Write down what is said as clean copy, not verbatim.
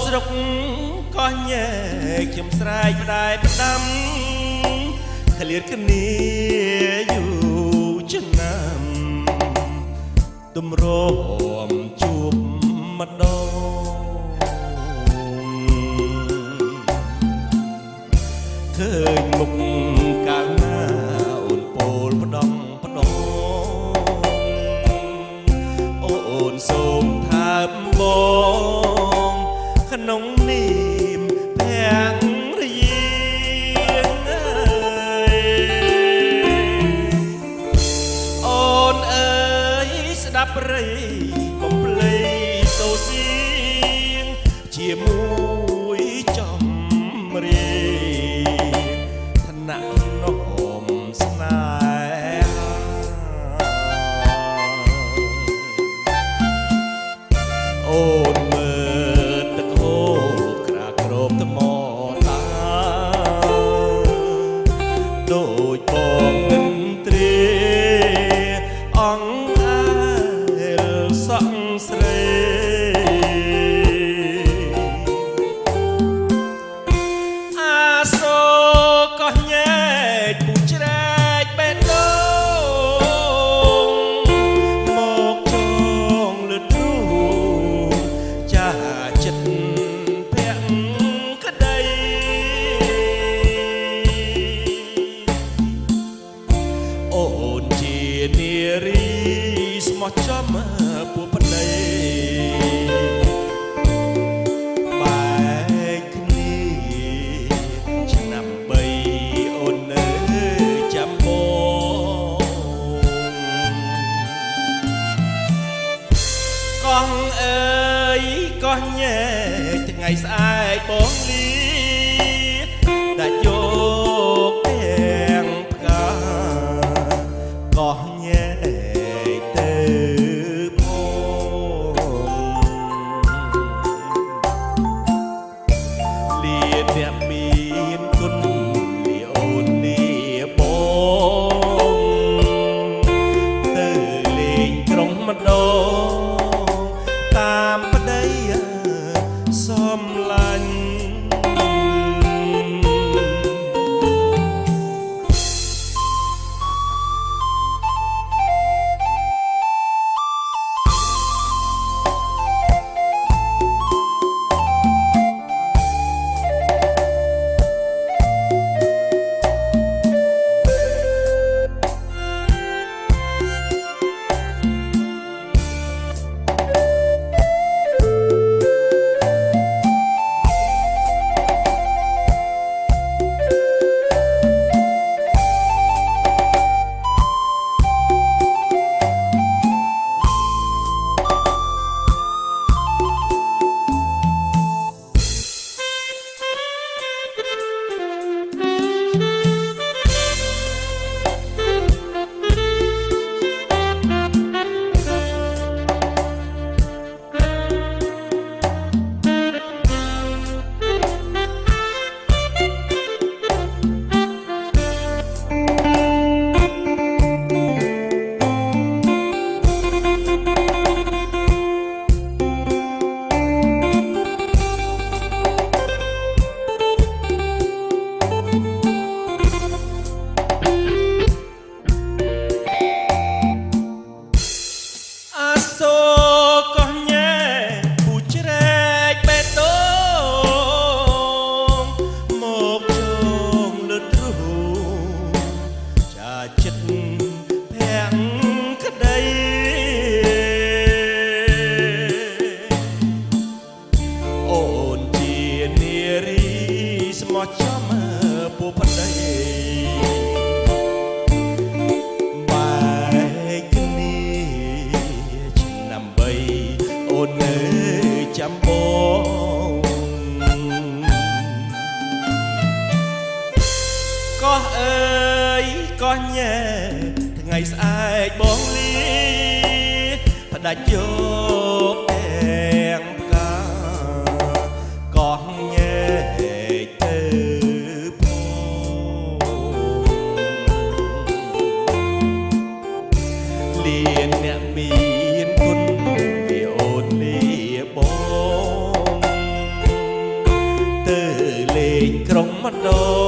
ស្រុកកោះញែកខ្ញុំស្រែកផ្ដាយផ្ដាំឃ្លាតគ្នាយូរឆ្នាំទំរមជួបម្ដងឃើញមុខកាលណាអូនពោលផ្ដំផ្ដងអូនសូមថាបបងក្នុងនាមភរិយាអូនអើយស្ដាប់ព្រៃបំភ្លៃសូសៀងជាមួយចំរៀងថ្នាក់នំស្នេហាអូនមើលទឹកហូរក្រាក្រោបថ្មតាដូចបងនិនទ្រាអង្គអាលសក់ស្រីអាសូកោះញែកពូជ្រែកបេះដូងមកចងលឺទ្រូងចាចិត្តភក្តីអូនជានារីស្មោះចំពួកប្តីបែកគ្នាឆ្នាំ3អូននៅចាំបងកោះអើយកោះញែកថ្ងៃស្អែកបងលីដាច់យកទាំងផ្កាកោះញែកទៅផងលាអ្នកមានគុណលាអូនលាបងទៅលេងក្រុងម្ដងតាមប្តីសំឡាញ់ចិត្តភក្តីអូនជានារីស្មោះចំពួកប្តីបែកគ្នាឆ្នាំ3អូននៅចាំបងកោះអើយកោះញែថ្ងៃស្អែកបងលីផ្ដាច់យកទាំងផ្កាកោះញែកទៅផងលៀនអ្នកមានគុណវាអូនលាបង ក្រុងម្ដ